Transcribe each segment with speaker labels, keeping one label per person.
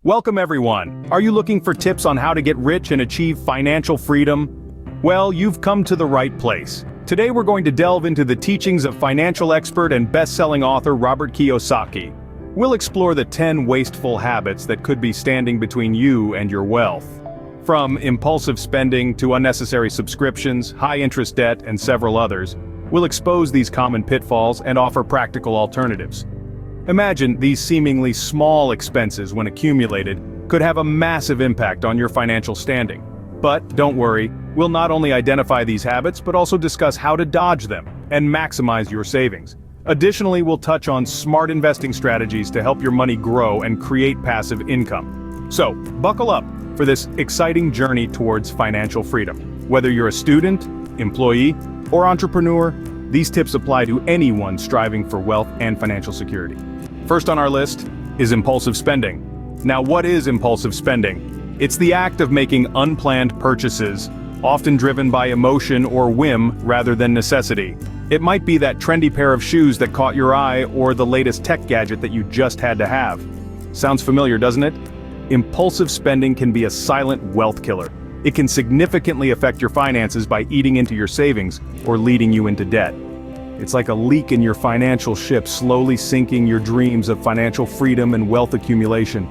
Speaker 1: Welcome everyone. Are you looking for tips on how to get rich and achieve financial freedom? Well, you've come to the right place. Today we're going to delve into the teachings of financial expert and best-selling author Robert Kiyosaki. We'll explore the 10 wasteful habits that could be standing between you and your wealth. From impulsive spending to unnecessary subscriptions, high-interest debt, and several others, we'll expose these common pitfalls and offer practical alternatives. Imagine these seemingly small expenses, when accumulated, could have a massive impact on your financial standing. But don't worry, we'll not only identify these habits but also discuss how to dodge them and maximize your savings. Additionally, we'll touch on smart investing strategies to help your money grow and create passive income. So, buckle up for this exciting journey towards financial freedom. Whether you're a student, employee, or entrepreneur, these tips apply to anyone striving for wealth and financial security. First on our list is impulsive spending. Now, what is impulsive spending? It's the act of making unplanned purchases, often driven by emotion or whim rather than necessity. It might be that trendy pair of shoes that caught your eye or the latest tech gadget that you just had to have. Sounds familiar, doesn't it? Impulsive spending can be a silent wealth killer. It can significantly affect your finances by eating into your savings or leading you into debt. It's like a leak in your financial ship, slowly sinking your dreams of financial freedom and wealth accumulation.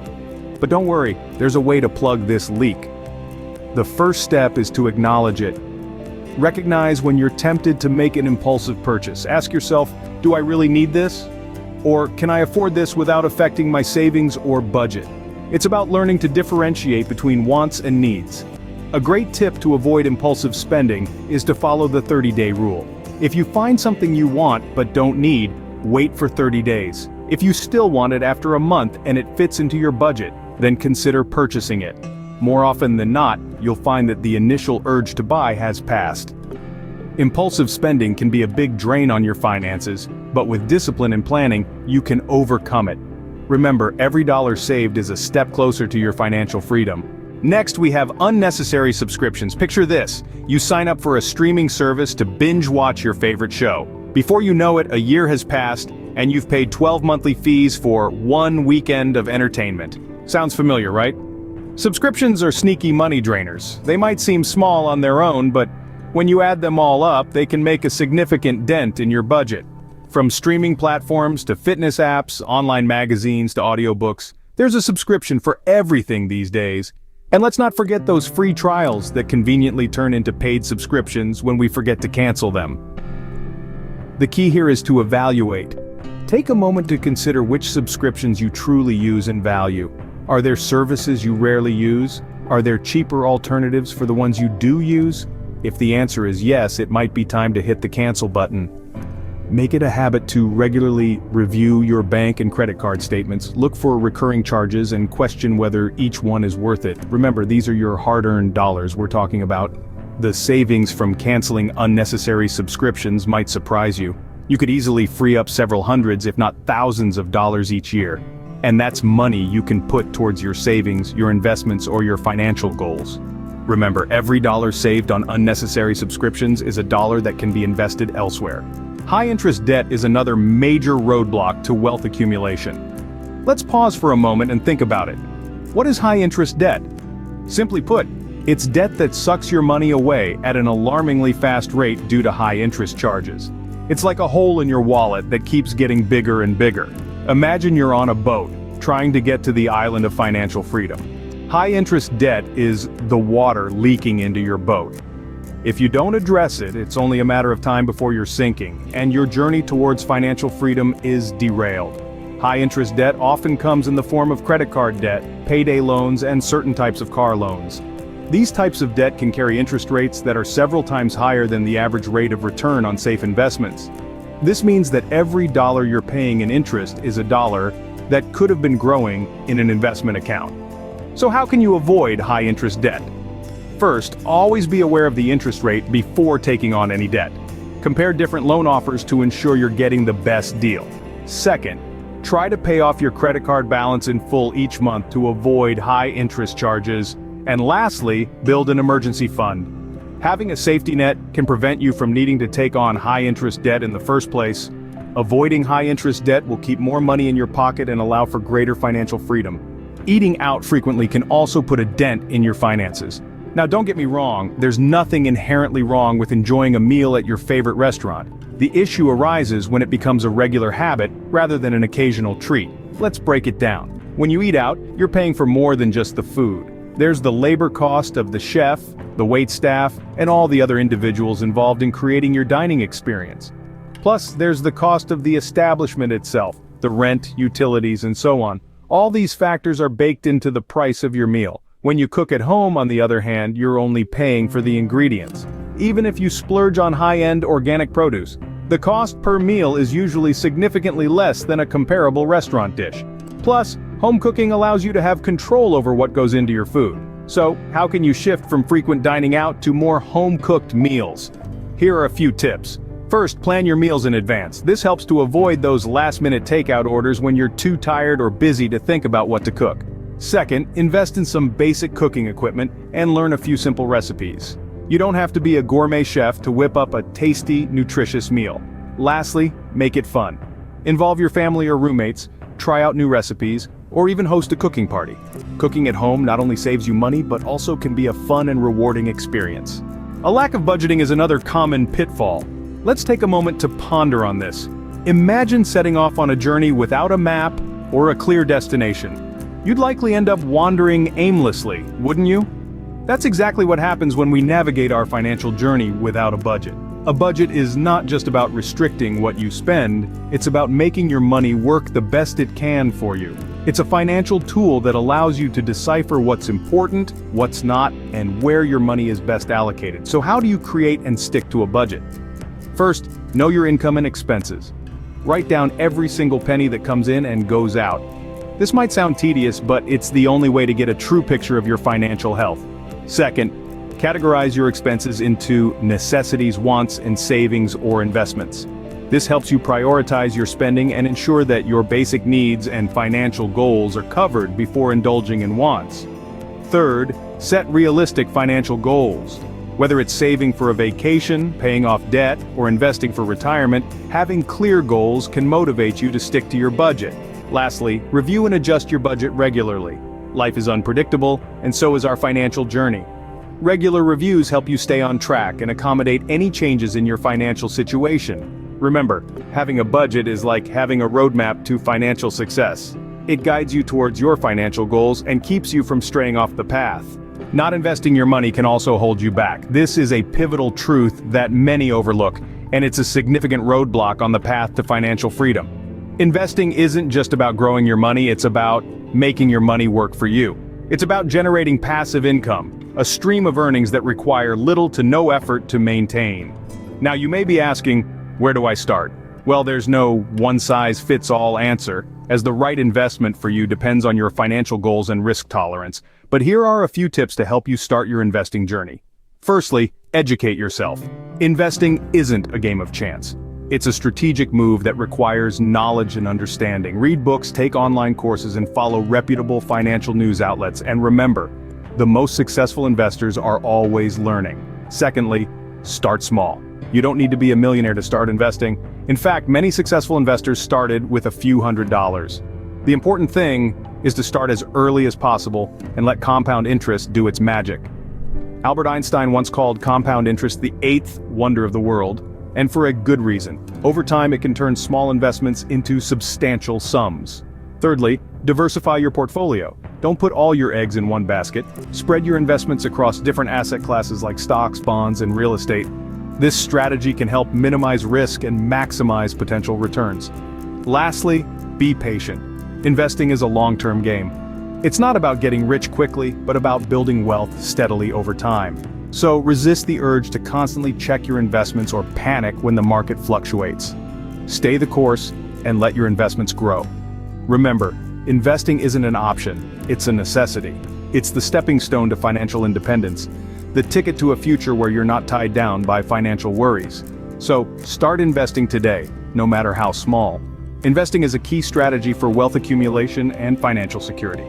Speaker 1: But don't worry, there's a way to plug this leak. The first step is to acknowledge it. Recognize when you're tempted to make an impulsive purchase. Ask yourself, do I really need this? Or can I afford this without affecting my savings or budget? It's about learning to differentiate between wants and needs. A great tip to avoid impulsive spending is to follow the 30-day rule. If you find something you want but don't need, wait for 30 days. If you still want it after a month and it fits into your budget, then consider purchasing it. More often than not, you'll find that the initial urge to buy has passed. Impulsive spending can be a big drain on your finances, but with discipline and planning, you can overcome it. Remember, every dollar saved is a step closer to your financial freedom. Next, we have unnecessary subscriptions. Picture this. You sign up for a streaming service to binge watch your favorite show. Before you know it, a year has passed, and you've paid 12 monthly fees for one weekend of entertainment. Sounds familiar, right? Subscriptions are sneaky money drainers. They might seem small on their own, but when you add them all up, they can make a significant dent in your budget. From streaming platforms to fitness apps, online magazines to audiobooks, there's a subscription for everything these days. And let's not forget those free trials that conveniently turn into paid subscriptions when we forget to cancel them. The key here is to evaluate. Take a moment to consider which subscriptions you truly use and value. Are there services you rarely use? Are there cheaper alternatives for the ones you do use? If the answer is yes, it might be time to hit the cancel button. Make it a habit to regularly review your bank and credit card statements, look for recurring charges, and question whether each one is worth it. Remember, these are your hard-earned dollars we're talking about. The savings from canceling unnecessary subscriptions might surprise you. You could easily free up several hundreds, if not thousands of dollars each year. And that's money you can put towards your savings, your investments, or your financial goals. Remember, every dollar saved on unnecessary subscriptions is a dollar that can be invested elsewhere. High-interest debt is another major roadblock to wealth accumulation. Let's pause for a moment and think about it. What is high-interest debt? Simply put, it's debt that sucks your money away at an alarmingly fast rate due to high interest charges. It's like a hole in your wallet that keeps getting bigger and bigger. Imagine you're on a boat, trying to get to the island of financial freedom. High-interest debt is the water leaking into your boat. If you don't address it, it's only a matter of time before you're sinking, and your journey towards financial freedom is derailed. High-interest debt often comes in the form of credit card debt, payday loans, and certain types of car loans. These types of debt can carry interest rates that are several times higher than the average rate of return on safe investments. This means that every dollar you're paying in interest is a dollar that could have been growing in an investment account. So how can you avoid high-interest debt? First, always be aware of the interest rate before taking on any debt. Compare different loan offers to ensure you're getting the best deal. Second, try to pay off your credit card balance in full each month to avoid high interest charges. And lastly, build an emergency fund. Having a safety net can prevent you from needing to take on high interest debt in the first place. Avoiding high interest debt will keep more money in your pocket and allow for greater financial freedom. Eating out frequently can also put a dent in your finances. Now don't get me wrong, there's nothing inherently wrong with enjoying a meal at your favorite restaurant. The issue arises when it becomes a regular habit rather than an occasional treat. Let's break it down. When you eat out, you're paying for more than just the food. There's the labor cost of the chef, the waitstaff, and all the other individuals involved in creating your dining experience. Plus, there's the cost of the establishment itself, the rent, utilities, and so on. All these factors are baked into the price of your meal. When you cook at home, on the other hand, you're only paying for the ingredients. Even if you splurge on high-end organic produce, the cost per meal is usually significantly less than a comparable restaurant dish. Plus, home cooking allows you to have control over what goes into your food. So, how can you shift from frequent dining out to more home-cooked meals? Here are a few tips. First, plan your meals in advance. This helps to avoid those last-minute takeout orders when you're too tired or busy to think about what to cook. Second, invest in some basic cooking equipment and learn a few simple recipes. You don't have to be a gourmet chef to whip up a tasty, nutritious meal. Lastly, make it fun. Involve your family or roommates, try out new recipes, or even host a cooking party. Cooking at home not only saves you money but also can be a fun and rewarding experience. A lack of budgeting is another common pitfall. Let's take a moment to ponder on this. Imagine setting off on a journey without a map or a clear destination. You'd likely end up wandering aimlessly, wouldn't you? That's exactly what happens when we navigate our financial journey without a budget. A budget is not just about restricting what you spend, it's about making your money work the best it can for you. It's a financial tool that allows you to decipher what's important, what's not, and where your money is best allocated. So how do you create and stick to a budget? First, know your income and expenses. Write down every single penny that comes in and goes out. This might sound tedious, but it's the only way to get a true picture of your financial health. Second, categorize your expenses into necessities, wants, and savings or investments. This helps you prioritize your spending and ensure that your basic needs and financial goals are covered before indulging in wants. Third, set realistic financial goals. Whether it's saving for a vacation, paying off debt, or investing for retirement, having clear goals can motivate you to stick to your budget. Lastly, review and adjust your budget regularly. Life is unpredictable, and so is our financial journey. Regular reviews help you stay on track and accommodate any changes in your financial situation. Remember, having a budget is like having a roadmap to financial success. It guides you towards your financial goals and keeps you from straying off the path. Not investing your money can also hold you back. This is a pivotal truth that many overlook, and it's a significant roadblock on the path to financial freedom. Investing isn't just about growing your money, it's about making your money work for you. It's about generating passive income, a stream of earnings that require little to no effort to maintain. Now you may be asking, where do I start? Well, there's no one-size-fits-all answer, as the right investment for you depends on your financial goals and risk tolerance. But here are a few tips to help you start your investing journey. Firstly, educate yourself. Investing isn't a game of chance. It's a strategic move that requires knowledge and understanding. Read books, take online courses, and follow reputable financial news outlets. And remember, the most successful investors are always learning. Secondly, start small. You don't need to be a millionaire to start investing. In fact, many successful investors started with a few $100s. The important thing is to start as early as possible and let compound interest do its magic. Albert Einstein once called compound interest the eighth wonder of the world, and for a good reason. Over time, it can turn small investments into substantial sums. Thirdly, diversify your portfolio. Don't put all your eggs in one basket. Spread your investments across different asset classes like stocks, bonds, and real estate. This strategy can help minimize risk and maximize potential returns. Lastly, be patient. Investing is a long-term game. It's not about getting rich quickly, but about building wealth steadily over time. So resist the urge to constantly check your investments or panic when the market fluctuates. Stay the course and let your investments grow. Remember, investing isn't an option, it's a necessity. It's the stepping stone to financial independence, the ticket to a future where you're not tied down by financial worries. So start investing today, no matter how small. Investing is a key strategy for wealth accumulation and financial security.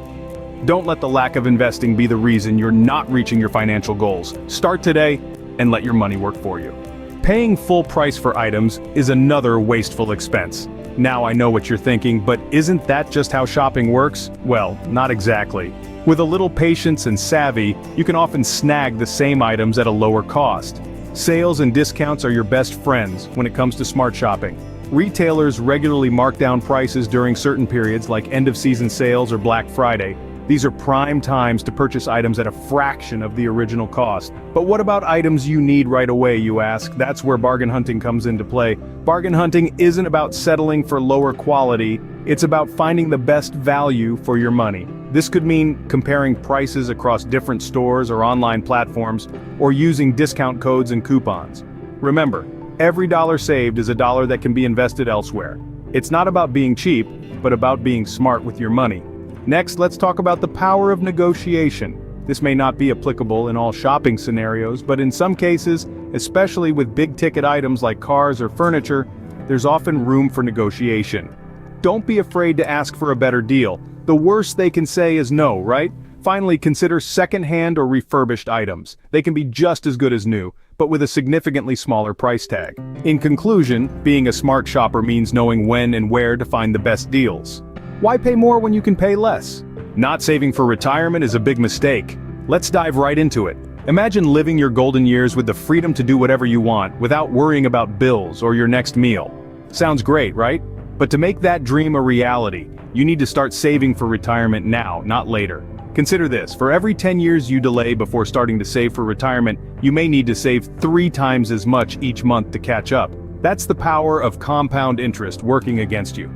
Speaker 1: Don't let the lack of investing be the reason you're not reaching your financial goals. Start today and let your money work for you. Paying full price for items is another wasteful expense. Now I know what you're thinking, but isn't that just how shopping works? Well, not exactly. With a little patience and savvy, you can often snag the same items at a lower cost. Sales and discounts are your best friends when it comes to smart shopping. Retailers regularly mark down prices during certain periods like end-of-season sales or Black Friday. These are prime times to purchase items at a fraction of the original cost. But what about items you need right away, you ask? That's where bargain hunting comes into play. Bargain hunting isn't about settling for lower quality, it's about finding the best value for your money. This could mean comparing prices across different stores or online platforms, or using discount codes and coupons. Remember, every dollar saved is a dollar that can be invested elsewhere. It's not about being cheap, but about being smart with your money. Next, let's talk about the power of negotiation. This may not be applicable in all shopping scenarios, but in some cases, especially with big-ticket items like cars or furniture, there's often room for negotiation. Don't be afraid to ask for a better deal. The worst they can say is no, right? Finally, consider second-hand or refurbished items. They can be just as good as new, but with a significantly smaller price tag. In conclusion, being a smart shopper means knowing when and where to find the best deals. Why pay more when you can pay less? Not saving for retirement is a big mistake. Let's dive right into it. Imagine living your golden years with the freedom to do whatever you want without worrying about bills or your next meal. Sounds great, right? But to make that dream a reality, you need to start saving for retirement now, not later. Consider this, for every 10 years you delay before starting to save for retirement, you may need to save 3 times as much each month to catch up. That's the power of compound interest working against you.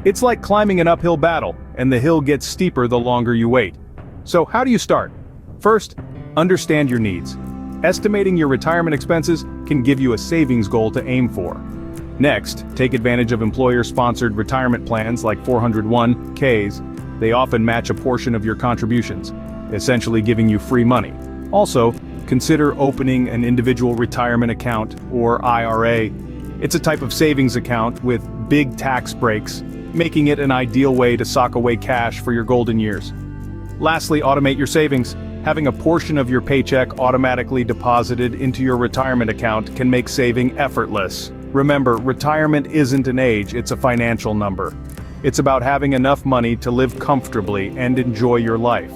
Speaker 1: It's like climbing an uphill battle, and the hill gets steeper the longer you wait. So how do you start? First, understand your needs. Estimating your retirement expenses can give you a savings goal to aim for. Next, take advantage of employer-sponsored retirement plans like 401(k)s. They often match a portion of your contributions, essentially giving you free money. Also, consider opening an individual retirement account, or IRA. It's a type of savings account with big tax breaks, making it an ideal way to sock away cash for your golden years. Lastly, automate your savings. Having a portion of your paycheck automatically deposited into your retirement account can make saving effortless. Remember, retirement isn't an age, it's a financial number. It's about having enough money to live comfortably and enjoy your life.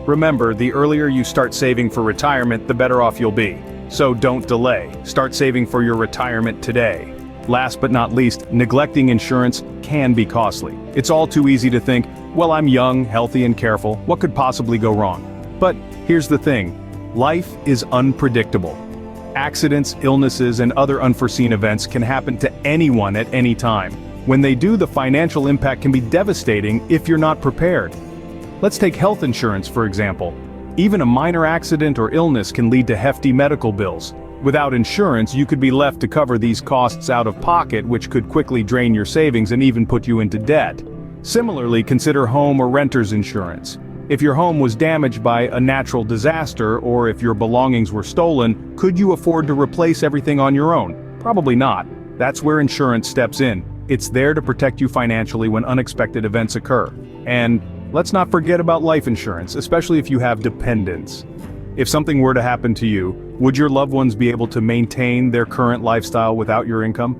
Speaker 1: Remember, the earlier you start saving for retirement, the better off you'll be. So don't delay. Start saving for your retirement today. Last but not least, neglecting insurance can be costly. It's all too easy to think, well, I'm young, healthy, and careful. What could possibly go wrong? But here's the thing. Life is unpredictable. Accidents, illnesses, and other unforeseen events can happen to anyone at any time. When they do, the financial impact can be devastating if you're not prepared. Let's take health insurance, for example. Even a minor accident or illness can lead to hefty medical bills. Without insurance, you could be left to cover these costs out of pocket, which could quickly drain your savings and even put you into debt. Similarly, consider home or renter's insurance. If your home was damaged by a natural disaster, or if your belongings were stolen, could you afford to replace everything on your own? Probably not. That's where insurance steps in. It's there to protect you financially when unexpected events occur. And let's not forget about life insurance, especially if you have dependents. If something were to happen to you, would your loved ones be able to maintain their current lifestyle without your income?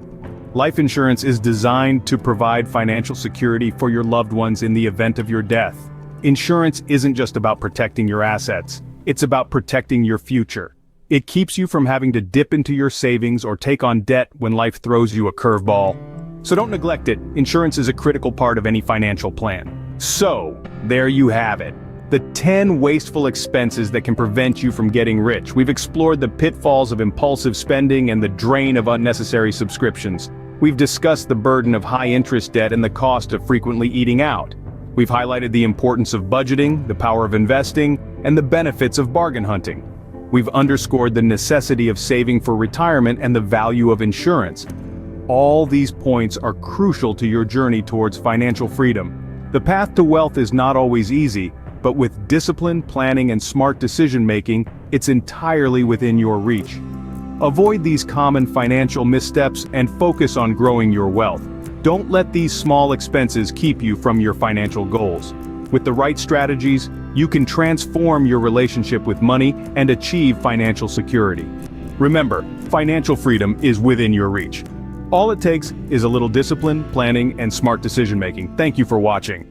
Speaker 1: Life insurance is designed to provide financial security for your loved ones in the event of your death. Insurance isn't just about protecting your assets, it's about protecting your future. It keeps you from having to dip into your savings or take on debt when life throws you a curveball. So don't neglect it. Insurance is a critical part of any financial plan. So, there you have it. The 10 wasteful expenses that can prevent you from getting rich. We've explored the pitfalls of impulsive spending and the drain of unnecessary subscriptions. We've discussed the burden of high-interest debt and the cost of frequently eating out. We've highlighted the importance of budgeting, the power of investing, and the benefits of bargain hunting. We've underscored the necessity of saving for retirement and the value of insurance. All these points are crucial to your journey towards financial freedom. The path to wealth is not always easy, but with discipline, planning, and smart decision-making, it's entirely within your reach. Avoid these common financial missteps and focus on growing your wealth. Don't let these small expenses keep you from your financial goals. With the right strategies, you can transform your relationship with money and achieve financial security. Remember, financial freedom is within your reach. All it takes is a little discipline, planning, and smart decision-making. Thank you for watching.